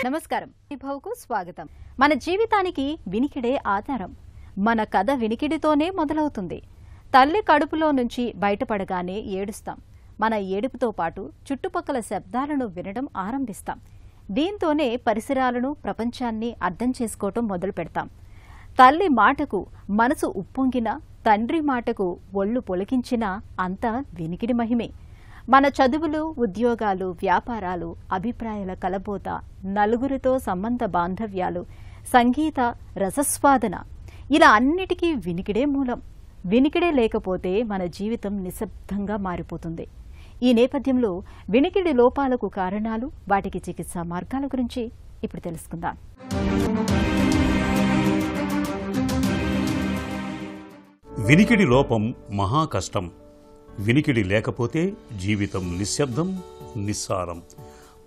నమస్కారం. విభవకు స్వాగతం. మన జీవితానికి వినికిడే ఆధారం. మన కథ వినికిడితోనే మొదలవుతుంది. తల్లి కడుపులో నుంచి బయటపడగానే ఏడుస్తాం. మన ఏడుపుతో పాటు చుట్టుపక్కల శబ్దాలను వినడం ఆరంభిస్తాం. దీంతోనే పరిసరాలను, ప్రపంచాన్ని అర్థం చేసుకోవటం మొదలు పెడతాం. తల్లి మాటకు మనసు ఉప్పొంగినా, తండ్రి మాటకు ఒళ్ళు పొలికించినా అంతా వినికిడి మహిమే. మన చదువులు, ఉద్యోగాలు, వ్యాపారాలు, అభిప్రాయాల కలబోత, నలుగురితో సంబంధ బాంధవ్యాలు, సంగీత రసస్వాదన, ఇలా అన్నిటికీ వినికిడే మూలం. వినికిడే లేకపోతే మన జీవితం నిశ్శబ్దంగా మారిపోతుంది. ఈ నేపథ్యంలో వినికిడి లోపాలకు కారణాలు, వాటికి చికిత్సా మార్గాల గురించి ఇప్పుడు తెలుసుకుందాం. వినికిడి లోపం మహా కష్టం. వినికిడి లేకపోతే జీవితం నిశ్శబ్దం, నిస్సారం.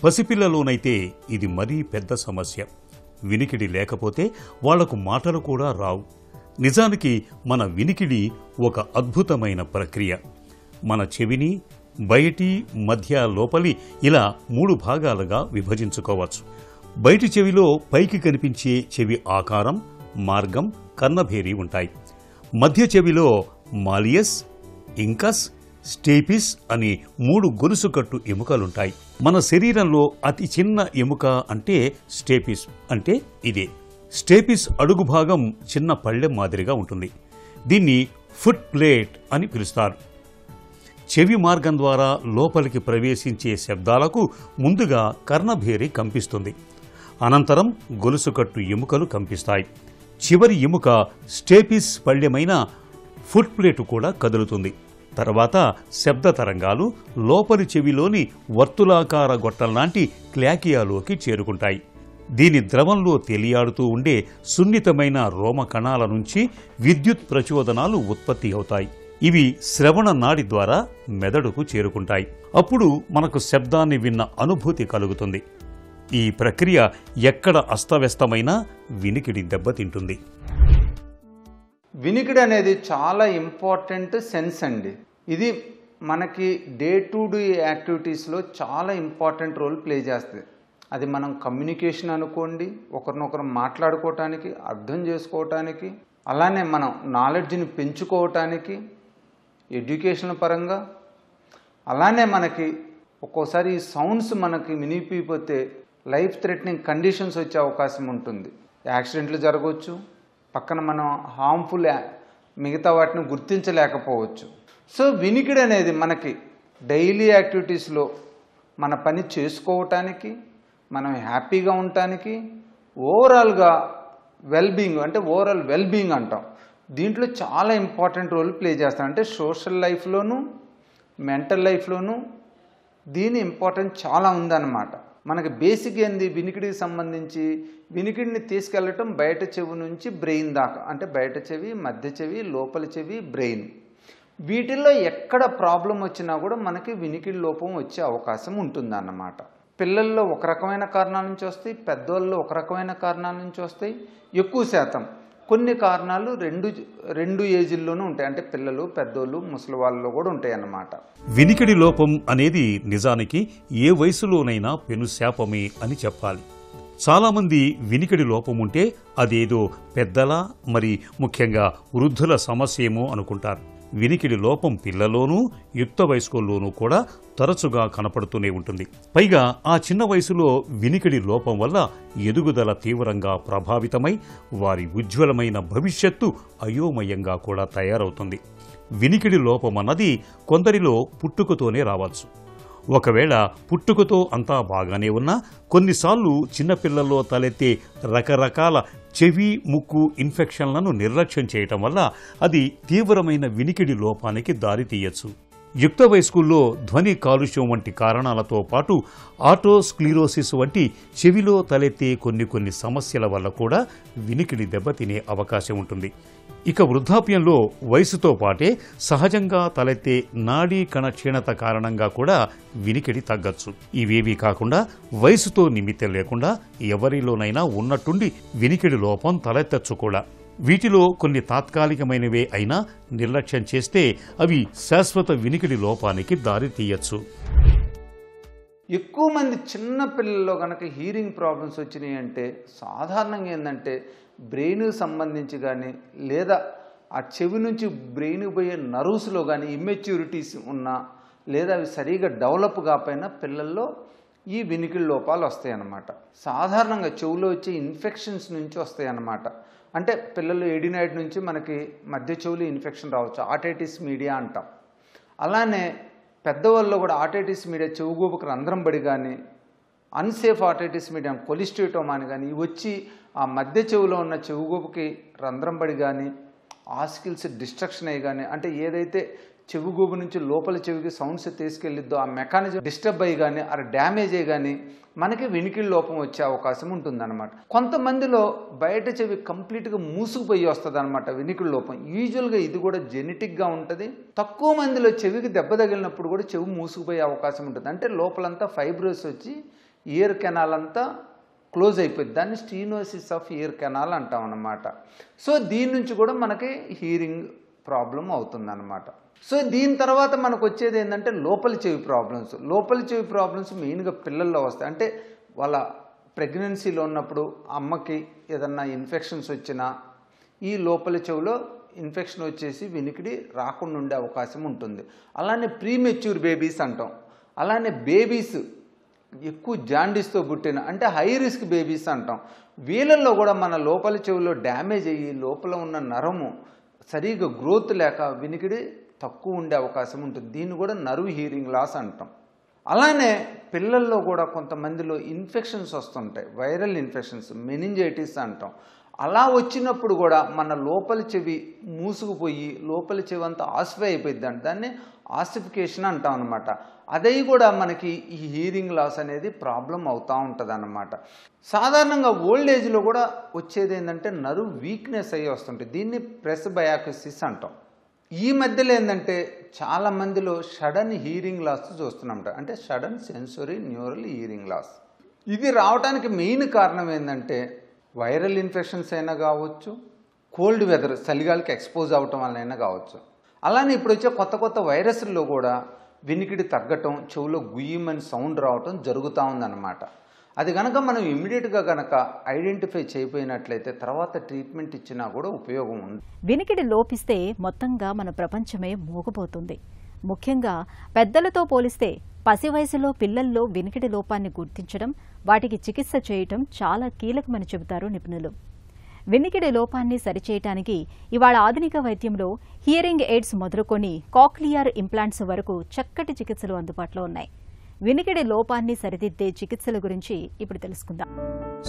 పసిపిల్లలోనైతే ఇది మరీ పెద్ద సమస్య. వినికిడి లేకపోతే వాళ్లకు మాటలు కూడా రావు. నిజానికి మన వినికిడి ఒక అద్భుతమైన ప్రక్రియ. మన చెవిని బయటి, మధ్య, లోపలి ఇలా 3 భాగాలుగా విభజించుకోవచ్చు. బయటి చెవిలో పైకి కనిపించే చెవి ఆకారం, మార్గం, కర్ణభేరి ఉంటాయి. మధ్య చెవిలో మాలియస్, ఇంకస్, స్టేపిస్ అని 3 గొలుసుకట్టు ఎముకలుంటాయి. మన శరీరంలో అతి చిన్న ఎముక అంటే స్టేపిస్ అంటే ఇదే. స్టేపిస్ అడుగు భాగం చిన్న పళ్ళెం మాదిరిగా ఉంటుంది. దీన్ని ఫుట్ ప్లేట్ అని పిలుస్తారు. చెవి మార్గం ద్వారా లోపలికి ప్రవేశించే శబ్దాలకు ముందుగా కర్ణభేరి కంపిస్తుంది. అనంతరం గొలుసుకట్టు ఎముకలు కంపిస్తాయి. చివరి ఎముక స్టేపిస్ పళ్ళెమైన ఫుట్ ప్లేటు కూడా కదులుతుంది. తర్వాత శబ్ద తరంగాలు లోపలి చెవిలోని వర్తులాకార గొట్టంలాంటి క్లాకియాలోకి చేరుకుంటాయి. దీని ద్రవంలో తేలియాడుతూ ఉండే సున్నితమైన రోమ కణాల నుంచి విద్యుత్ ప్రచోదనాలు ఉత్పత్తి అవుతాయి. ఇవి శ్రవణ నాడి ద్వారా మెదడుకు చేరుకుంటాయి. అప్పుడు మనకు శబ్దాన్ని విన్న అనుభూతి కలుగుతుంది. ఈ ప్రక్రియ ఎక్కడ అస్తవ్యస్తమైనా వినికిడి దెబ్బతింటుంది. వినికిడి అనేది చాలా ఇంపార్టెంట్ సెన్స్ అండి. ఇది మనకి డే టు డే యాక్టివిటీస్లో చాలా ఇంపార్టెంట్ రోల్ ప్లే చేస్తుంది. అది మనం కమ్యూనికేషన్ అనుకోండి, ఒకరినొకరు మాట్లాడుకోవటానికి, అర్థం చేసుకోవటానికి, అలానే మనం నాలెడ్జ్ని పెంచుకోవటానికి, ఎడ్యుకేషన్ పరంగా, అలానే మనకి ఒక్కోసారి ఈ సౌండ్స్ మనకి వినిపిపోతే లైఫ్ థ్రెటనింగ్ కండిషన్స్ వచ్చే అవకాశం ఉంటుంది. యాక్సిడెంట్లు జరగవచ్చు, పక్కన మనం హార్మ్ఫుల్ మిగతా వాటిని గుర్తించలేకపోవచ్చు. సో వినికిడి అనేది మనకి డైలీ యాక్టివిటీస్లో మన పని చేసుకోవటానికి, మనం హ్యాపీగా ఉండటానికి, ఓవరాల్గా వెల్బీయింగ్ అంటే ఓవరాల్ వెల్బీయింగ్ అంటాం, దీంట్లో చాలా ఇంపార్టెంట్ రోల్ ప్లే చేస్తాం. అంటే సోషల్ లైఫ్లోనూ, మెంటల్ లైఫ్లోనూ దీని ఇంపార్టెన్స్ చాలా ఉందన్నమాట. మనకి బేసిక్ ఏంది, వినికిడికి సంబంధించి వినికిడిని తీసుకెళ్ళటం బయట చెవి నుంచి బ్రెయిన్ దాకా, అంటే బయట చెవి, మధ్య చెవి, లోపల చెవి, బ్రెయిన్, వీటిల్లో ఎక్కడ ప్రాబ్లం వచ్చినా కూడా మనకి వినికిడి లోపం వచ్చే అవకాశం ఉంటుందన్నమాట. పిల్లల్లో ఒక రకమైన కారణాల నుంచి వస్తాయి, పెద్దవాళ్ళలో ఒక రకమైన కారణాల నుంచి వస్తాయి. ఎక్కువ శాతం కొన్ని కారణాలు రెండు ఏజ్ల్లోనూ ఉంటాయి. అంటే పిల్లలు, పెద్దోళ్ళు, ముసలి వాళ్ళలో కూడా ఉంటాయి అన్నమాట. వినికిడి లోపం అనేది నిజానికి ఏ వయసులోనైనా పెనుశాపమే అని చెప్పాలి. చాలామంది వినికిడి లోపం ఉంటే అదేదో పెద్దల, మరి ముఖ్యంగా వృద్ధుల సమస్యేమో అనుకుంటారు. వినికిడి లోపం పిల్లలోనూ, యుక్త వయస్కుల్లోనూ కూడా తరచుగా కనపడుతూనే ఉంటుంది. పైగా ఆ చిన్న వయసులో వినికిడి లోపం వల్ల ఎదుగుదల తీవ్రంగా ప్రభావితమై వారి ఉజ్వలమైన భవిష్యత్తు అయోమయంగా కూడా తయారవుతుంది. వినికిడి లోపం అన్నది కొందరిలో పుట్టుకతోనే రావచ్చు. ఒకవేళ పుట్టుకతో అంతా బాగానే ఉన్నా కొన్నిసార్లు చిన్నపిల్లల్లో తలెత్తే రకరకాల చెవి, ముక్కు ఇన్ఫెక్షన్లను నిర్లక్ష్యం చేయటం వల్ల అది తీవ్రమైన వినికిడి లోపానికి దారితీయచ్చు. యుక్త వయస్కుల్లో ధ్వని కాలుష్యం వంటి కారణాలతో పాటు ఆటోస్క్లీరోసిస్ వంటి చెవిలో తలెత్తే కొన్ని సమస్యల వల్ల కూడా వినికిడి దెబ్బతినే అవకాశం ఉంటుంది. ఇక వృద్ధాప్యంలో వయసుతో పాటే సహజంగా తలెత్తే నాడీ కణ క్షీణత కారణంగా కూడా వినికిడి తగ్గచ్చు. ఇవేవీ కాకుండా వయసుతో నిమిత్తం లేకుండా ఎవరిలోనైనా ఉన్నట్టుండి వినికిడి లోపం తలెత్తచ్చు కూడా. వీటిలో కొన్ని తాత్కాలికమైనవే అయినా నిర్లక్ష్యం చేస్తే అవి శాశ్వత వినికిడి లోపానికి దారితీయచ్చు. ఎక్కువ మంది చిన్న పిల్లల్లో కనుక హీరింగ్ ప్రాబ్లమ్స్ వచ్చినాయి అంటే సాధారణంగా ఏంటంటే బ్రెయిన్కి సంబంధించి కానీ లేదా ఆ చెవి నుంచి బ్రెయిన్కి పోయే నర్వ్స్లో కానీ ఇమ్మెచ్యూరిటీస్ ఉన్నా లేదా అవి సరిగా డెవలప్ కాకపోయినా పిల్లల్లో ఈ వినికిడి లోపాలు వస్తాయి అన్నమాట. సాధారణంగా చెవులో వచ్చే ఇన్ఫెక్షన్స్ నుంచి వస్తాయి అన్నమాట. అంటే పిల్లలు ఎడినాయిడ్ నుంచి మనకి మధ్య చెవులు ఇన్ఫెక్షన్ రావచ్చు, ఆటైటిస్ మీడియా అంటాం. అలానే పెద్దవాళ్ళు కూడా ఆటైటిస్ మీడియా చెవుగూబుకు రంధ్రం పడి కానీ అన్సేఫ్ ఆటైటిస్ మీడియా కొలిస్ట్రేటోమా అని కానీ వచ్చి ఆ మధ్య చెవులో ఉన్న చెవుగూబుకి రంధ్రం పడి కానీ ఆస్కిల్స్ డిస్ట్రక్షన్ అయ్యి కానీ అంటే ఏదైతే చెవుగూబు నుంచి లోపల చెవికి సౌండ్స్ తీసుకెళ్ళిద్దో ఆ మెకానిజం డిస్టర్బ్ అయ్యి కానీ అది డ్యామేజ్ అయ్యి కానీ మనకి వినికిడి లోపం వచ్చే అవకాశం ఉంటుందన్నమాట. కొంతమందిలో బయట చెవి కంప్లీట్గా మూసుకుపోయి వస్తుంది అనమాట వినికిడి లోపం. యూజువల్గా ఇది కూడా జెనెటిక్గా ఉంటుంది. తక్కువ మందిలో చెవికి దెబ్బ తగిలినప్పుడు కూడా చెవి మూసుకుపోయే అవకాశం ఉంటుంది. అంటే లోపలంతా ఫైబ్రోస్ వచ్చి ఇయర్ కెనాల్ అంతా క్లోజ్ అయిపోయింది. దాన్ని స్టీనోసిస్ ఆఫ్ ఇయర్ కెనాల్ అంటాం అన్నమాట. సో దీని నుంచి కూడా మనకి హీరింగ్ ప్రాబ్లం అవుతుందన్నమాట. సో దీని తర్వాత మనకు వచ్చేది ఏంటంటే లోపలి చెవి ప్రాబ్లమ్స్. లోపలి చెవి ప్రాబ్లమ్స్ మెయిన్గా పిల్లల్లో వస్తాయి. అంటే వాళ్ళ ప్రెగ్నెన్సీలో ఉన్నప్పుడు అమ్మకి ఏదన్నా ఇన్ఫెక్షన్స్ వచ్చినా ఈ లోపలి చెవిలో ఇన్ఫెక్షన్ వచ్చేసి వినికిడి రాకుండా ఉండే అవకాశం ఉంటుంది. అలానే ప్రీమెచ్యూర్ బేబీస్ అంటాం. అలానే బేబీస్ ఎక్కువ జాండీస్తో పుట్టిన అంటే హై రిస్క్ బేబీస్ అంటాం. వీళ్ళల్లో కూడా మన లోపలి చెవిలో డ్యామేజ్ అయ్యి లోపల ఉన్న నరము సరిగా గ్రోత్ లేక వినికిడి తక్కువ ఉండే అవకాశం ఉంటుంది. దీన్ని కూడా నర్వ్ హీరింగ్ లాస్ అంటాం. అలానే పిల్లల్లో కూడా కొంతమందిలో ఇన్ఫెక్షన్స్ వస్తుంటాయి, వైరల్ ఇన్ఫెక్షన్స్, మెనింజైటిస్ అంటాం. అలా వచ్చినప్పుడు కూడా మన లోపలి చెవి మూసుకుపోయి లోపలి చెవి అంతా ఆసిఫై అయిపోయింది అంటే దాన్ని ఆసిఫికేషన్ అంటాం అనమాట. అదే కూడా మనకి ఈ హీరింగ్ లాస్ అనేది ప్రాబ్లం అవుతూ ఉంటుంది అన్నమాట. సాధారణంగా ఓల్డ్ ఏజ్లో కూడా వచ్చేది ఏంటంటే నర్వ్ వీక్నెస్ అయ్యి వస్తుంటుంది. దీన్ని ప్రెస్బయాక్సిస్ అంటాం. ఈ మధ్యలో ఏంటంటే చాలామందిలో సడన్ హీరింగ్ లాస్ చూస్తున్నాం. అంటే sudden sensory neural hearing loss. ఇది రావడానికి మెయిన్ కారణం ఏంటంటే వైరల్ ఇన్ఫెక్షన్స్ అయినా కావచ్చు, కోల్డ్ వెదర్ చలిగాలికి ఎక్స్పోజ్ అవటం వల్లైనా కావచ్చు. అలానే ఇప్పుడు వచ్చే కొత్త కొత్త వైరస్ల్లో కూడా వినికిడి తగ్గటం, చెవులో గుయ్యమని సౌండ్ రావటం జరుగుతూ ఉందన్నమాట. అది కనుక మనం ఇమ్మీడియట్గా కనుక ఐడెంటిఫై చేయకపోయినట్లయితే తర్వాత ట్రీట్మెంట్ ఇచ్చినా కూడా ఉపయోగం ఉంది. వినికిడి లోపిస్తే మొత్తంగా మన ప్రపంచమే మూగపోతుంది. ముఖ్యంగా పెద్దలతో పోలిస్తే పసి వయసులో పిల్లల్లో వినికిడి లోపాన్ని గుర్తించడం, వాటికి చికిత్స చేయటం చాలా కీలకమని చెబుతారు నిపుణులు. వినికిడి లోపాన్ని సరిచేయటానికి ఇవాళ ఆధునిక వైద్యంలో హియరింగ్ ఎయిడ్స్ మొదలుకొని కాక్లియర్ ఇంప్లాంట్స్ వరకు చక్కటి చికిత్సలు అందుబాటులో ఉన్నాయి. వినికిడి లోపాన్ని సరిదిద్దే చికిత్సల గురించి ఇప్పుడు తెలుసుకుందాం.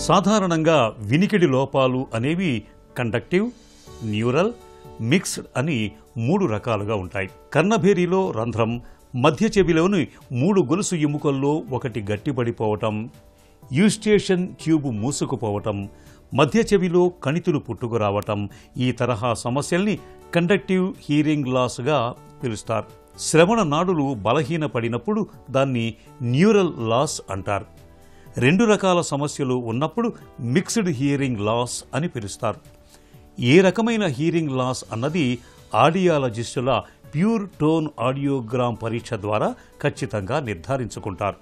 సాధారణంగా వినికిడి లోపాలు అనేవి కండక్టివ్, న్యూరల్, మిక్స్డ్ అని 3 రకాలుగా ఉంటాయి. కర్ణభేరిలో రంధ్రం, మధ్య చెవిలోని 3 గొలుసు ఎముకల్లో ఒకటి గట్టిపడిపోవటం, యూస్టేషన్ ట్యూబ్ మూసుకుపోవటం, మధ్య చెవిలో కణితులు పుట్టుకురావటం, ఈ తరహా సమస్యల్ని కండక్టివ్ హీరింగ్ లాస్గా పిలుస్తారు. శ్రవణ నాడులు బలహీనపడినప్పుడు దాన్ని న్యూరల్ లాస్ అంటారు. 2 రకాల సమస్యలు ఉన్నప్పుడు మిక్స్డ్ హీరింగ్ లాస్ అని పిలుస్తారు. ఏ రకమైన హీరింగ్ లాస్ అన్నది ఆడియాలజిస్టుల ప్యూర్ టోన్ ఆడియోగ్రామ్ పరీక్ష ద్వారా ఖచ్చితంగా నిర్ధారించుకుంటారు.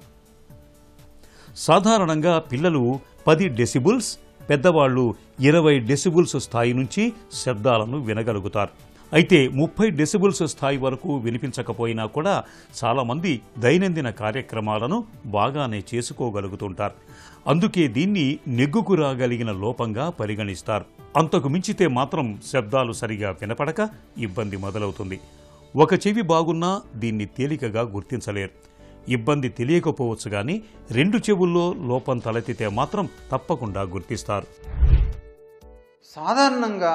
సాధారణంగా పిల్లలు 10 డెసిబుల్స్, పెద్దవాళ్లు 20 డెసిబుల్స్ స్థాయి నుంచి శబ్దాలను వినగలుగుతారు. అయితే 30 డెసిబుల్స్ స్థాయి వరకు వినిపించకపోయినా కూడా చాలామంది దైనందిన కార్యక్రమాలను బాగానే చేసుకోగలుగుతుంటారు. అందుకే దీన్ని నెగ్గుకు రాగలిగిన లోపంగా పరిగణిస్తారు. అంతకు మించితే మాత్రం శబ్దాలు సరిగా వినపడక ఇబ్బంది మొదలవుతుంది. ఒక చెవి బాగున్నా దీన్ని తేలికగా గుర్తించలేరు. ఇబ్బంది తెలియకపోవచ్చు కానీ 2 చెవుల్లో లోపం తలెత్తితే మాత్రం తప్పకుండా గుర్తిస్తారు. సాధారణంగా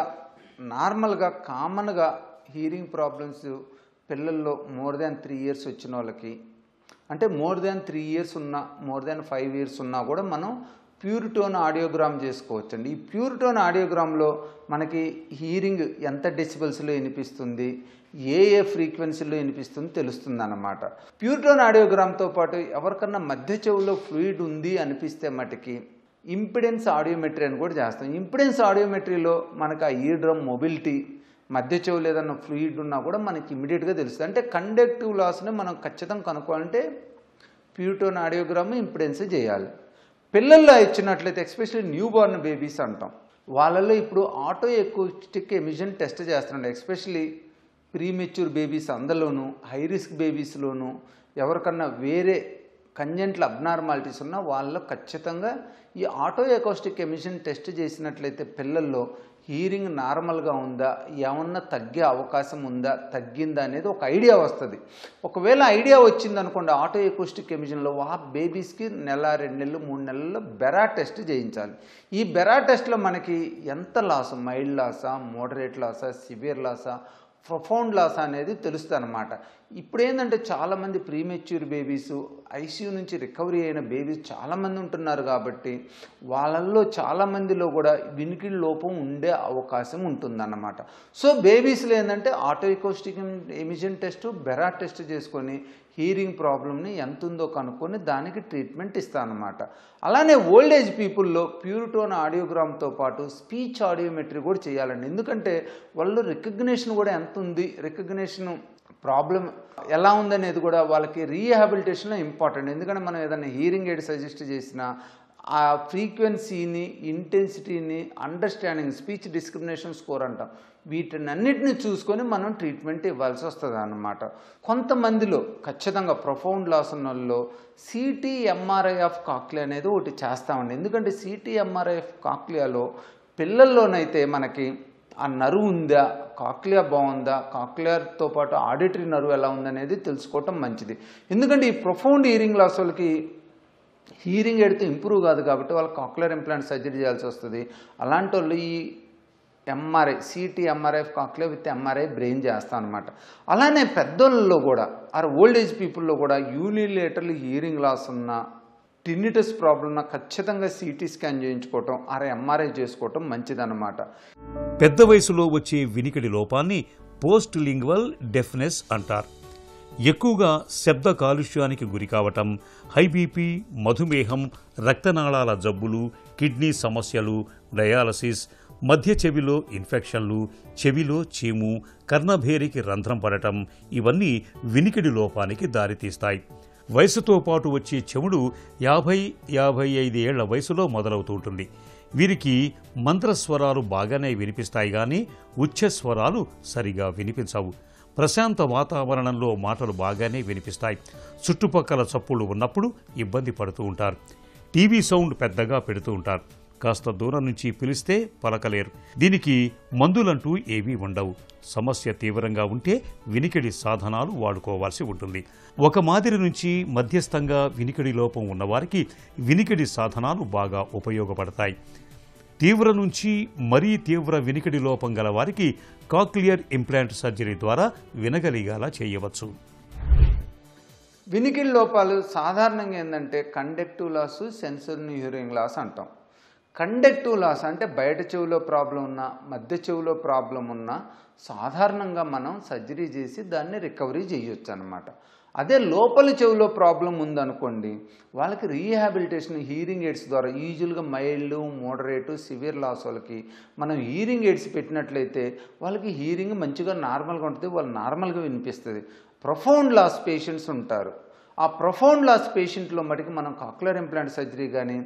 నార్మల్గా కామన్గా హీరింగ్ ప్రాబ్లమ్స్ పిల్లల్లో మోర్ దాన్ 3 ఇయర్స్ వచ్చిన వాళ్ళకి, అంటే మోర్ దాన్ 3 ఇయర్స్ ఉన్నా, మోర్ దాన్ 5 ఇయర్స్ ఉన్నా కూడా మనం ప్యూర్ టోన్ ఆడియోగ్రామ్ చేసుకోవచ్చండి. ఈ ప్యూర్ టోన్ ఆడియోగ్రామ్లో మనకి హీరింగ్ ఎంత డెసిబల్స్లో వినిపిస్తుంది, ఏ ఫ్రీక్వెన్సీలో వినిపిస్తుంది తెలుస్తుంది అన్నమాట. ప్యూర్ టోన్ ఆడియోగ్రామ్తో పాటు ఎవరికన్నా మధ్య చెవులో ఫ్లూయిడ్ ఉంది అనిపిస్తే మటుకి ఇంపిడెన్స్ ఆడియోమెట్రీ అని కూడా చేస్తాం. ఇంపిడెన్స్ ఆడియోమెట్రీలో మనకు ఆ ఇయర్ డ్రమ్ మొబిలిటీ, మధ్య చెవులు ఏదన్నా ఫ్లూయిడ్ ఉన్నా కూడా మనకి ఇమ్మీడియట్గా తెలుస్తుంది. అంటే కండక్టివ్ లాస్ని మనం ఖచ్చితంగా కనుక్కోవాలంటే ప్యూటోన్ ఆడియోగ్రామ్ ఇంపిడెన్స్ చేయాలి. పిల్లల్లో ఇచ్చినట్లయితే ఎస్పెషల్లీ న్యూ బోర్న్ బేబీస్ అంటాం, వాళ్ళల్లో ఇప్పుడు ఆటో ఎకౌస్టిక్ ఎమిషన్ టెస్ట్ చేస్తున్నాడు. ఎస్పెషల్లీ ప్రీమెచ్యూర్ బేబీస్ అందులోనూ, హై రిస్క్ బేబీస్లోనూ, ఎవరికన్నా వేరే కంజెంట్ల అబ్నార్మాలిటీస్ ఉన్న వాళ్ళలో ఖచ్చితంగా ఈ ఆటో ఎకౌస్టిక్ ఎమిషన్ టెస్ట్ చేసినట్లయితే పిల్లల్లో హీరింగ్ నార్మల్గా ఉందా, ఏమన్నా తగ్గే అవకాశం ఉందా, తగ్గిందా అనేది ఒక ఐడియా వస్తుంది. ఒకవేళ ఐడియా వచ్చిందనుకోండి ఆటో ఎకౌస్టిక్ ఎమిషన్లో ఆ బేబీస్కి నెల, 2 నెలలు, 3 నెలల్లో బెరా టెస్ట్ చేయించాలి. ఈ బెరా టెస్ట్లో మనకి ఎంత లాస్, మైల్డ్ లాసా, మోడరేట్ లాసా, సివియర్ లాసా, ప్రొఫౌండ్ లాస్ అనేది తెలుస్తుంది అనమాట. ఇప్పుడు ఏంటంటే చాలామంది ప్రీమెచ్యూర్ బేబీస్, ఐసీయూ నుంచి రికవరీ అయిన బేబీస్ చాలామంది ఉంటున్నారు కాబట్టి వాళ్ళల్లో చాలామందిలో కూడా వినికిడి లోపం ఉండే అవకాశం ఉంటుందన్నమాట. సో బేబీస్లో ఏంటంటే auto acoustic emission test, బెరా test చేసుకొని హీరింగ్ ప్రాబ్లమ్ని ఎంత ఉందో కనుక్కొని దానికి ట్రీట్మెంట్ ఇస్తానమాట. అలానే ఓల్డ్ ఏజ్ పీపుల్లో ప్యూరిటోన్ ఆడియోగ్రామ్తో పాటు స్పీచ్ ఆడియోమెట్రీ కూడా చేయాలండి. ఎందుకంటే వాళ్ళు రికగ్నిషన్ కూడా ఎంత ఉంది, రికగ్నిషన్ ప్రాబ్లం ఎలా ఉందనేది కూడా వాళ్ళకి రీహాబిలిటేషన్లో ఇంపార్టెంట్. ఎందుకంటే మనం ఏదైనా హీరింగ్ ఎయిడ్ సజెస్ట్ చేసినా ఆ ఫ్రీక్వెన్సీని, ఇంటెన్సిటీని, అండర్స్టాండింగ్, స్పీచ్ డిస్క్రిమినేషన్ స్కోర్ అంటాం, వీటినన్నిటిని చూసుకొని మనం ట్రీట్మెంట్ ఇవ్వాల్సి వస్తుంది అన్నమాట. కొంతమందిలో ఖచ్చితంగా ప్రొఫౌండ్ లాస్ ఉన్న వాళ్ళలో సిటీ ఎంఆర్ఐ ఆఫ్ కాక్లియా అనేది ఒకటి చేస్తామండి. ఎందుకంటే సిటీ ఎంఆర్ఐ ఆఫ్ కాక్లియాలో పిల్లల్లోనైతే మనకి ఆ నరువు ఉందా, కాక్లియా బాగుందా, కాక్లియాతో పాటు ఆడిటరీ నరువు ఎలా ఉందనేది తెలుసుకోవటం మంచిది. ఎందుకంటే ఈ ప్రొఫౌండ్ హీరింగ్ లాస్ వాళ్ళకి హీరింగ్ ఎడితే ఇంప్రూవ్ కాదు కాబట్టి వాళ్ళకి కాక్లియర్ ఇంప్లాంట్ సర్జరీ చేయాల్సి వస్తుంది. అలాంటి వాళ్ళు ఈ MRI, city MRI of cochlea with MRI brain చేస్తాం అనమాట. అలానే పెద్దోళ్ళలో కూడా ఓల్డ్ ఏజ్ పీపుల్లో కూడా యూనిలేటరల్ హీరింగ్ లాస్ ఉన్న, టిన్నిటస్ ప్రాబ్లం ఉన్న ఖచ్చితంగా సిటీ స్కాన్ చేయించుకోవటం, ఎంఆర్ఐ చేసుకోవటం మంచిదన్నమాట. పెద్ద వయసులో వచ్చే వినికిడి లోపాన్ని పోస్ట్ లింగ్వల్ డెఫ్నెస్ అంటారు. ఎక్కువగా శబ్ద కాలుష్యానికి గురి కావటం, హై బీపీ, మధుమేహం, రక్తనాళాల జబ్బులు, కిడ్నీ సమస్యలు, డయాలసిస్, మధ్య చెవిలో ఇన్ఫెక్షన్లు, చెవిలో చీము, కర్ణభేరికి రంధ్రం పడటం ఇవన్నీ వినికిడి లోపానికి దారితీస్తాయి. వయసుతో పాటు వచ్చే చెవుడు 50-55 ఏళ్ల వయసులో మొదలవుతూ ఉంటుంది. వీరికి మంత్రస్వరాలు బాగానే వినిపిస్తాయి కానీ ఉచ్చస్వరాలు సరిగా వినిపించవు. ప్రశాంత వాతావరణంలో మాటలు బాగానే వినిపిస్తాయి. చుట్టుపక్కల చప్పుళ్ళు ఉన్నప్పుడు ఇబ్బంది పడుతూ ఉంటారు. టీవీ సౌండ్ పెద్దగా పెడుతూ ఉంటారు. కాస్త దూరం నుంచి పిలిస్తే పలకలేరు. దీనికి మందులంటూ ఏవీ ఉండవు. సమస్య తీవ్రంగా ఉంటే వినికిడి సాధనాలు వాడుకోవాల్సి ఉంటుంది. ఒక మాదిరి నుంచి మధ్యస్థంగా వినికిడి లోపం ఉన్నవారికి వినికిడి సాధనాలు బాగా ఉపయోగపడతాయి. తీవ్ర నుంచి మరీ తీవ్ర వినికిడి లోపం గల వారికి కాక్లియర్ ఇంప్లాంట్ సర్జరీ ద్వారా వినగలిగేలా చేయవచ్చు. వినికిడి లోపాలు సాధారణంగా ఏంటంటే conductive loss, sensory hearing loss అంటాం. కండక్టివ్ లాస్ అంటే బయట చెవిలో ప్రాబ్లం ఉన్నా, మధ్య చెవిలో ప్రాబ్లం ఉన్నా సాధారణంగా మనం సర్జరీ చేసి దాన్ని రికవరీ చేయొచ్చు అన్నమాట. అదే లోపల చెవిలో ప్రాబ్లం ఉందనుకోండి, వాళ్ళకి రీహాబిలిటేషన్ హీరింగ్ ఎయిడ్స్ ద్వారా యూజువల్గా మైల్డ్, మోడరేటు, సివియర్ లాస్ వాళ్ళకి మనం హీరింగ్ ఎయిడ్స్ పెట్టినట్లయితే వాళ్ళకి హీరింగ్ మంచిగా నార్మల్గా ఉంటుంది, వాళ్ళు నార్మల్గా వినిపిస్తుంది. ప్రొఫౌండ్ లాస్ పేషెంట్స్ ఉంటారు. ఆ ప్రొఫౌండ్ లాస్ పేషెంట్లో మటుకు మనం కాక్లియర్ ఇంప్లాంట్ సర్జరీ కానీ,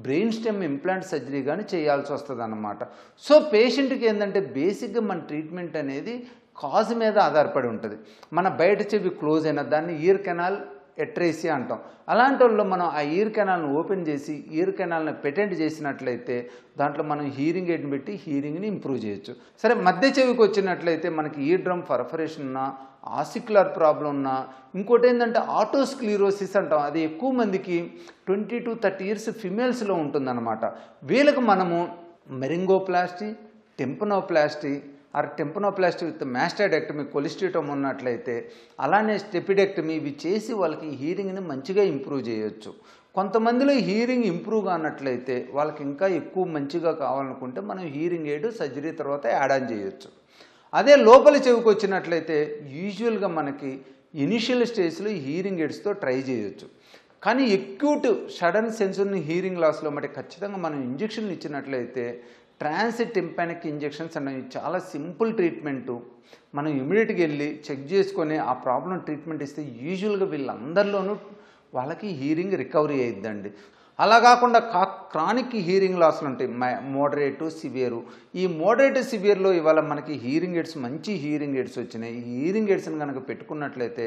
బ్రెయిన్ స్టెమ్ ఇంప్లాంట్ సర్జరీ కానీ చేయాల్సి వస్తుంది అన్నమాట. సో పేషెంట్కి ఏంటంటే బేసిక్గా మన ట్రీట్మెంట్ అనేది కాజ్ మీద ఆధారపడి ఉంటుంది. మన బయట చెవి క్లోజ్ అయిన దాన్ని ఇయర్ కెనాల్ ఎట్రేసియా అంటాం. అలాంటి వాళ్ళు మనం ఆ ఇయర్ కెనాల్ని ఓపెన్ చేసి ఇయర్ కెనాల్ని పెటెంట్ చేసినట్లయితే దాంట్లో మనం హీరింగ్ ఎయిడ్ని పెట్టి హీరింగ్ని ఇంప్రూవ్ చేయొచ్చు. సరే మధ్య చెవికి వచ్చినట్లయితే మనకి ఇయర్ డ్రమ్ పర్ఫరేషన్ ఉన్నా, ఆసిక్యులర్ ప్రాబ్లం ఉన్నా, ఇంకోటి ఏంటంటే ఆటోస్క్లీరోసిస్ అంటాం. అది ఎక్కువ మందికి 20 to 30 years ఫిమేల్స్లో ఉంటుందన్నమాట. వీళ్ళకి మనము మెరింగోప్లాస్టీ, టెంపనోప్లాస్టీ టెంపనోప్లాస్టీ విత్ మాస్టైడెక్టమీ, కొలిస్టిటోమ్ ఉన్నట్లయితే, అలానే స్టెపిడెక్టమీ ఇవి చేసి వాళ్ళకి హీరింగ్ని మంచిగా ఇంప్రూవ్ చేయొచ్చు. కొంతమందిలో హీరింగ్ ఇంప్రూవ్ కానట్లయితే వాళ్ళకి ఇంకా ఎక్కువ మంచిగా కావాలనుకుంటే మనం హీరింగ్ ఎయిడ్ సర్జరీ తర్వాత యాడ్ ఆన్ చేయొచ్చు. అదే లోపల చెవికి వచ్చినట్లయితే యూజువల్గా మనకి ఇనిషియల్ స్టేజ్లో హీరింగ్ ఎయిడ్స్తో ట్రై చేయొచ్చు. కానీ ఎక్యూట్ సడన్ సెన్సరీ హీరింగ్ లాస్లో మటుకు ఖచ్చితంగా మనం ఇంజక్షన్లు ఇచ్చినట్లయితే ట్రాన్సిటింపానిక్ ఇంజెక్షన్స్ అనేవి చాలా సింపుల్ ట్రీట్మెంటు. మనం ఇమీడియట్గా వెళ్ళి చెక్ చేసుకొని ఆ ప్రాబ్లం ట్రీట్మెంట్ ఇస్తే యూజువల్గా వీళ్ళందరిలోనూ వాళ్ళకి హీరింగ్ రికవరీ అయ్యిద్దండి. అలా కాకుండా క్రానిక్ హీరింగ్ లాస్లు ఉంటాయి, మోడరేటు సివియరు. ఈ మోడరేట్ సివియర్లో ఇవాళ మనకి హీరింగ్ ఎయిడ్స్, మంచి హీరింగ్ ఎయిడ్స్ వచ్చినాయి. ఈ హీరింగ్ ఎయిడ్స్ని కనుక పెట్టుకున్నట్లయితే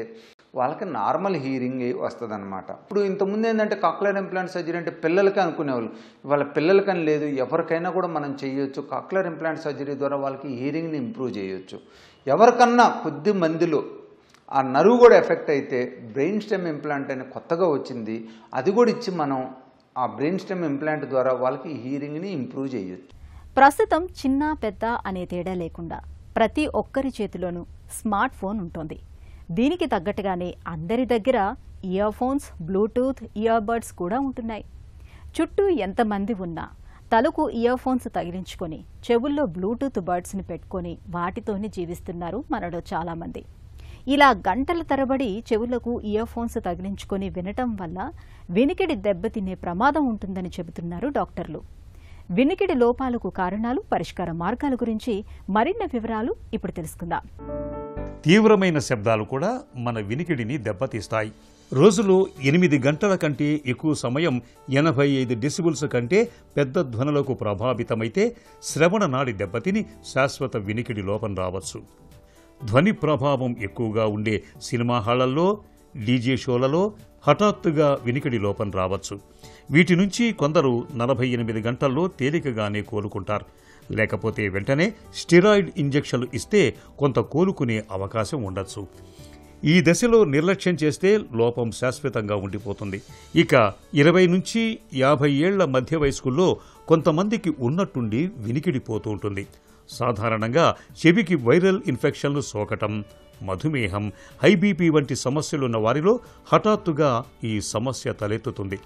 వాళ్ళకి నార్మల్ హీరింగ్ వస్తుంది అనమాట. ఇప్పుడు ఇంతకుముందు ఏంటంటే కాక్లియర్ ఇంప్లాంట్ సర్జరీ అంటే పిల్లలకి అనుకునేవాళ్ళు, ఇవాళ పిల్లలకని లేదు, ఎవరికైనా కూడా మనం చేయొచ్చు. కాక్లియర్ ఇంప్లాంట్ సర్జరీ ద్వారా వాళ్ళకి హీరింగ్ని ఇంప్రూవ్ చేయొచ్చు. ఎవరికన్నా కొద్ది మందిలో ఆ నరువు కూడా ఎఫెక్ట్ అయితే బ్రెయిన్ స్టెమ్ ఇంప్లాంట్ అని కొత్తగా వచ్చింది, అది కూడా ఇచ్చి మనం ఆ బ్రెయిన్ స్టెమ్ ఇంప్లాంట్ ద్వారా వాళ్ళకి హీరింగ్ని ఇంప్రూవ్ చేయొచ్చు. ప్రస్తుతం చిన్న పెద్ద అనే తేడా లేకుండా ప్రతి ఒక్కరి చేతిలోనూ స్మార్ట్ ఫోన్ ఉంటుంది. దీనికి తగ్గట్టుగానే అందరి దగ్గర ear phones, Bluetooth ear buds కూడా ఉంటున్నాయి. చుట్టూ ఎంతమంది ఉన్నా తలకు ఇయర్ ఫోన్స్ తగిలించుకొని చెవుల్లో బ్లూటూత్ బడ్స్ని పెట్టుకొని వాటితోనే జీవిస్తున్నారు మనలో చాలామంది. ఇలా గంటల తరబడి చెవులకు ఇయర్ ఫోన్స్ తగిలించుకొని వినటం వల్ల వినికిడి దెబ్బతినే ప్రమాదం ఉంటుందని చెబుతున్నారు డాక్టర్లు. వినికిడి లోపాలకు కారణాలు, పరిష్కార మార్గాల గురించి మరిన్ని వివరాలు ఇప్పుడు తెలుసుకుందాం. తీవ్రమైన శబ్దాలు కూడా మన వినికిడిని దెబ్బతీస్తాయి. రోజులో 8 గంటల కంటే ఎక్కువ సమయం 85 డెసిబుల్స్ కంటే పెద్ద ధ్వనులకు ప్రభావితమైతే శ్రవణ నాడి దెబ్బతిని శాశ్వత వినికిడి లోపం రావచ్చు. ధ్వని ప్రభావం ఎక్కువగా ఉండే సినిమా హాళ్లలో, డీజే షోలలో హఠాత్తుగా వినికిడి లోపం రావచ్చు. వీటి నుంచి కొందరు 48 గంటల్లో తేలికగానే కోలుకుంటారు. లేకపోతే వెంటనే స్టెరాయిడ్ ఇంజెక్షన్లు ఇస్తే కొంత కోలుకునే అవకాశం ఉండొచ్చు. ఈ దశలో నిర్లక్ష్యం చేస్తే లోపం శాశ్వతంగా ఉండిపోతుంది. ఇక 20 నుంచి 50 ఏళ్ల మధ్య వయస్కుల్లో కొంతమందికి ఉన్నట్టుండి వినికిడి పోతూ ఉంటుంది. సాధారణంగా చెవికి వైరల్ ఇన్ఫెక్షన్లు సోకటం, మధుమేహం, హై బీపీ వంటి సమస్యలున్న వారిలో హఠాత్తుగా ఈ సమస్య తలెత్తుతుంది.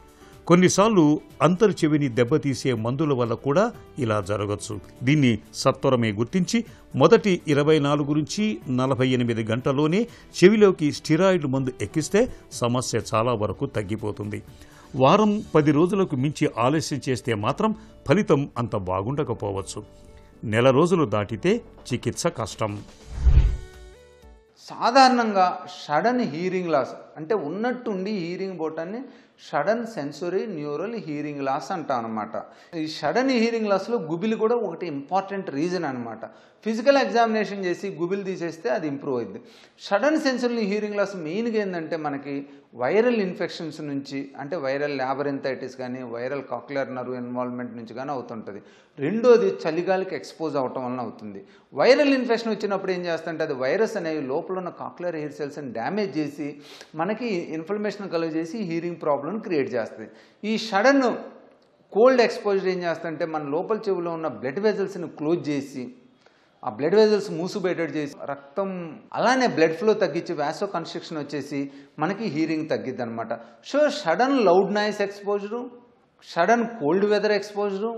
కొన్నిసార్లు అంతర్ చెవిని దెబ్బతీసే మందుల వల్ల కూడా ఇలా జరగచ్చు. దీన్ని సత్వరమే గుర్తించి మొదటి 24 నుంచి 48 గంటల్లోనే చెవిలోకి స్టెరాయిడ్ మందు ఎక్కిస్తే సమస్య చాలా వరకు తగ్గిపోతుంది. వారం 10 రోజులకు మించి ఆలస్యం చేస్తే మాత్రం ఫలితం అంత బాగుండకపోవచ్చు. నెల రోజులు దాటితే చికిత్స కష్టం. సాధారణంగా సడన్ హీరింగ్ లాస్ అంటే ఉన్నట్టుండి హీరింగ్ పోవటాన్ని sudden sensory neural hearing loss అంటాం అనమాట. ఈ సడన్ హీరింగ్ లాస్లో గుబిలి కూడా ఒకటి ఇంపార్టెంట్ రీజన్ అనమాట. ఫిజికల్ ఎగ్జామినేషన్ చేసి గుబిలి తీసేస్తే అది ఇంప్రూవ్ అయింది. సడన్ సెన్సరీ హీరింగ్ లాస్ మెయిన్గా ఏంటంటే మనకి వైరల్ ఇన్ఫెక్షన్స్ నుంచి, అంటే వైరల్ ల్యాబరెంథైటిస్ కానీ వైరల్ కాక్లియర్ నర్వ్ ఇన్వాల్వ్మెంట్ నుంచి కానీ అవుతుంటుంది. రెండోది చలిగాలికి ఎక్స్పోజ్ అవటం వలన అవుతుంది. వైరల్ ఇన్ఫెక్షన్ వచ్చినప్పుడు ఏం చేస్తుంటే అది వైరస్ అనేవి లోపల ఉన్న కాక్లియర్ హెయిర్ సెల్స్ని డ్యామేజ్ చేసి మనకి ఇన్ఫ్లమేషన్ కలుగజేసి హీరింగ్ ప్రాబ్లం క్రియేట్ చేస్తుంది. ఈ సడన్ కోల్డ్ ఎక్స్పోజర్ ఏం చేస్తుంటే మన లోపల చెవిలో ఉన్న బ్లడ్ వెజల్స్ని క్లోజ్ చేసి ఆ బ్లడ్ వెజల్స్ మూసిబెట్టెడ్ చేసి రక్తం అలానే బ్లడ్ ఫ్లో తగ్గించి వాసో కన్స్ట్రిక్షన్ వచ్చేసి మనకి హీరింగ్ తగ్గిద్ది అనమాట. So sudden loud noise exposure, sudden cold weather exposure,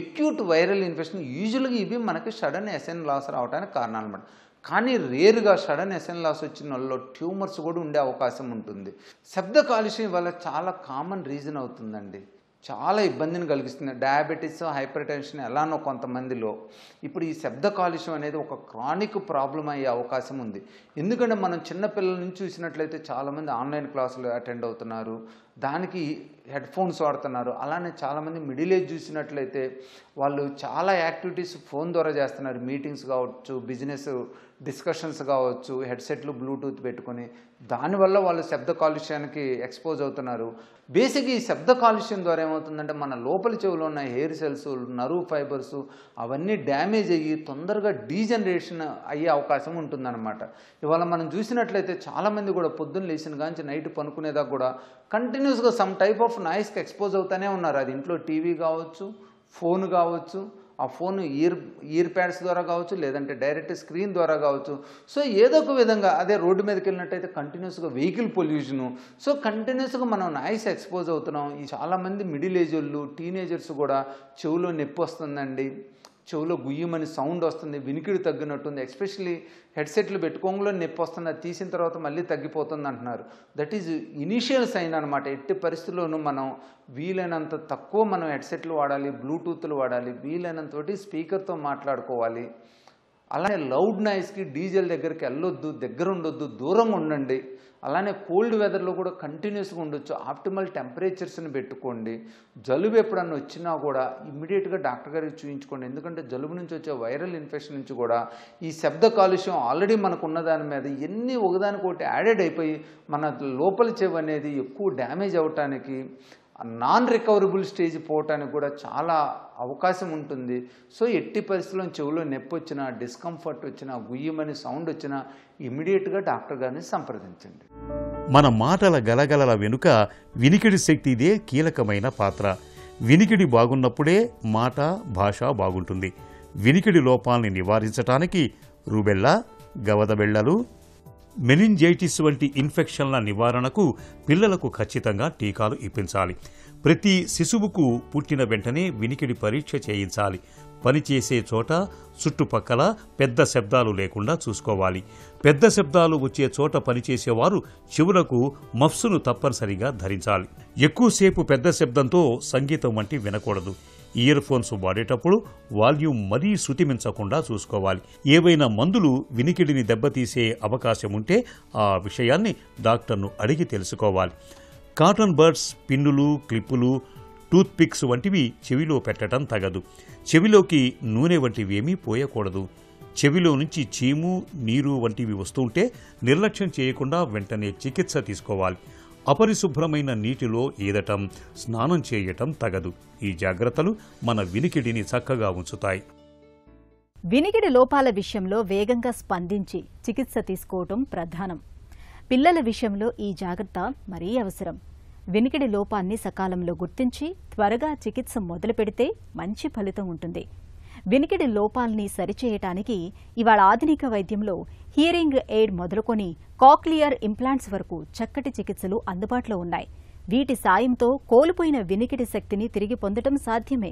acute viral infection, యూజువల్గా ఇవి మనకి సడన్ ఎస్ఎన్ లాస్ రావడానికి కారణాలు అనమాట. కానీ రేరుగా సడన్ ఎస్ఎన్ లాస్ వచ్చిన వాళ్ళలో ట్యూమర్స్ కూడా ఉండే అవకాశం ఉంటుంది. శబ్ద కాలుష్యం వల్ల చాలా కామన్ రీజన్ అవుతుందండి, చాలా ఇబ్బందిని కలిగిస్తుంది. డయాబెటీస్, హైపర్ టెన్షన్ ఎలానో కొంతమందిలో ఇప్పుడు ఈ శబ్ద కాలుష్యం అనేది ఒక క్రానిక్ ప్రాబ్లం అయ్యే అవకాశం ఉంది. ఎందుకంటే మనం చిన్నపిల్లల నుంచి చూసినట్లయితే చాలామంది ఆన్లైన్ క్లాసులు అటెండ్ అవుతున్నారు, దానికి హెడ్ ఫోన్స్ వాడుతున్నారు. అలానే చాలామంది మిడిల్ ఏజ్ చూసినట్లయితే వాళ్ళు చాలా యాక్టివిటీస్ ఫోన్ ద్వారా చేస్తున్నారు. మీటింగ్స్ కావచ్చు, బిజినెస్ డిస్కషన్స్ కావచ్చు, హెడ్సెట్లు బ్లూటూత్ పెట్టుకొని, దానివల్ల వాళ్ళు శబ్ద కాలుష్యానికి ఎక్స్పోజ్ అవుతున్నారు. బేసిక్గా ఈ శబ్ద కాలుష్యం ద్వారా ఏమవుతుందంటే మన లోపలి చెవిలో ఉన్న హెయిర్ సెల్స్, నర్వ్ ఫైబర్స్ అవన్నీ డ్యామేజ్ అయ్యి తొందరగా డీజనరేషన్ అయ్యే అవకాశం ఉంటుందన్నమాట. ఇవాళ మనం చూసినట్లయితే చాలామంది కూడా పొద్దున్న లేచిన కాంచి నైట్ పనుకునేదాకా కూడా కంటిన్యూస్గా సమ్ టైప్ ఆఫ్ నాయిస్కి ఎక్స్పోజ్ అవుతూనే ఉన్నారు. అది ఇంట్లో టీవీ కావచ్చు, ఫోన్ కావచ్చు, ఆ ఫోన్ ఇయర్ ప్యాడ్స్ ద్వారా కావచ్చు, లేదంటే డైరెక్ట్ స్క్రీన్ ద్వారా కావచ్చు. సో ఏదో ఒక విధంగా అదే రోడ్డు మీదకి వెళ్ళినట్టయితే కంటిన్యూస్గా వెహికల్ పొల్యూషను, సో కంటిన్యూస్గా మనం నాయిస్ ఎక్స్పోజ్ అవుతున్నాం. ఈ చాలామంది మిడిల్ ఏజ్ వాళ్ళు, టీనేజర్స్ కూడా చెవులో నొప్పి వస్తుందండి, చెవులో గుయ్యమని సౌండ్ వస్తుంది, వినికిడి తగ్గినట్టుంది. ఎస్పెషల్లీ హెడ్సెట్లు పెట్టుకోంలో నొప్పి వస్తుంది, అది తీసిన తర్వాత మళ్ళీ తగ్గిపోతుంది అంటున్నారు. దట్ ఈజ్ ఇనీషియల్ సైన్ అనమాట. ఎట్టి పరిస్థితుల్లోనూ మనం వీలైనంత తక్కువ మనం హెడ్సెట్లు వాడాలి, బ్లూటూత్లు వాడాలి, వీలైనంత స్పీకర్తో మాట్లాడుకోవాలి. అలానే లౌడ్ నాయిస్కి డీజల్ దగ్గరికి వెళ్ళొద్దు, దగ్గర ఉండొద్దు, దూరంగా ఉండండి. అలానే కోల్డ్ వెదర్లో కూడా కంటిన్యూస్గా ఉండొచ్చు. ఆప్టిమల్ టెంపరేచర్స్ని పెట్టుకోండి. జలుబు ఎప్పుడన్నా వచ్చినా కూడా ఇమ్మీడియట్గా డాక్టర్ గారికి చూపించుకోండి. ఎందుకంటే జలుబు నుంచి వచ్చే వైరల్ ఇన్ఫెక్షన్ నుంచి కూడా ఈ శబ్ద కాలుష్యం ఆల్రెడీ మనకు ఉన్న దాని మీద ఎన్ని ఒకదానికొకటి యాడెడ్ అయిపోయి మన లోపల చెవి అనేది ఎక్కువ డ్యామేజ్ అవ్వటానికి, నాన్ రికవరబుల్ స్టేజ్ పోవటానికి కూడా చాలా అవకాశం ఉంటుంది. సో ఎట్టి పరిస్థితుల్లో చెవిలో నొప్పి వచ్చినా, డిస్కంఫర్ట్ వచ్చినా, గుయ్యమని సౌండ్ వచ్చినా ఇమ్మీడియట్గా డాక్టర్ గారిని సంప్రదించండి. మన మాటల గలగలల వెనుక వినికిడి శక్తిదే కీలకమైన పాత్ర. వినికిడి బాగున్నప్పుడే మాట, భాష బాగుంటుంది. వినికిడి లోపాలని నివారించడానికి రూబెల్లా, గవదబెళ్లలు, మెనింజైటిస్ వంటి ఇన్ఫెక్షన్ల నివారణకు పిల్లలకు ఖచ్చితంగా టీకాలు ఇప్పించాలి. ప్రతి శిశువుకు పుట్టిన వెంటనే వినికిడి పరీక్ష చేయించాలి. పనిచేసే చోట చుట్టుపక్కల పెద్ద శబ్దాలు లేకుండా చూసుకోవాలి. పెద్ద శబ్దాలు వచ్చే చోట పనిచేసేవారు చెవులకు మఫ్సును తప్పనిసరిగా ధరించాలి. ఎక్కువసేపు పెద్ద శబ్దంతో సంగీతం వంటి వినకూడదు. ఇయర్ ఫోన్స్ వాడేటప్పుడు వాల్యూమ్ మరీ శృతిమించకుండా చూసుకోవాలి. ఏవైనా మందులు వినికిడిని దెబ్బతీసే అవకాశం ఉంటే ఆ విషయాన్ని డాక్టర్ను అడిగి తెలుసుకోవాలి. కాటన్ బర్డ్స్, పిన్నులు, క్లిప్పులు, టూత్ పిక్స్ వంటివి చెవిలో పెట్టడం తగదు. చెవిలోకి నూనె వంటివి ఏమీ పోయకూడదు. చెవిలో నుంచి చీము, నీరు వంటివి వస్తుంటే నిర్లక్ష్యం చేయకుండా వెంటనే చికిత్స తీసుకోవాలి. అపరిశుభ్రమైన నీటిలో ఈదటం, స్నానం చేయటం తగదు. ఈ జాగ్రత్తలు మన వినికిడిని చక్కగా ఉంచుతాయి. వినికిడి లోపాల విషయంలో వేగంగా స్పందించి చికిత్స తీసుకోవటం ప్రధానం. పిల్లల విషయంలో ఈ జాగ్రత్త మరీ అవసరం. వినికిడి లోపాన్ని సకాలంలో గుర్తించి త్వరగా చికిత్స మొదలు పెడితే మంచి ఫలితం ఉంటుంది. వినికిడి లోపాల్ని సరిచేయటానికి ఇవాళ ఆధునిక వైద్యంలో హియరింగ్ ఎయిడ్ మొదలుకొని కాక్లియర్ ఇంప్లాంట్స్ వరకు చక్కటి చికిత్సలు అందుబాటులో ఉన్నాయి. వీటి సాయంతో కోల్పోయిన వినికిడి శక్తిని తిరిగి పొందటం సాధ్యమే.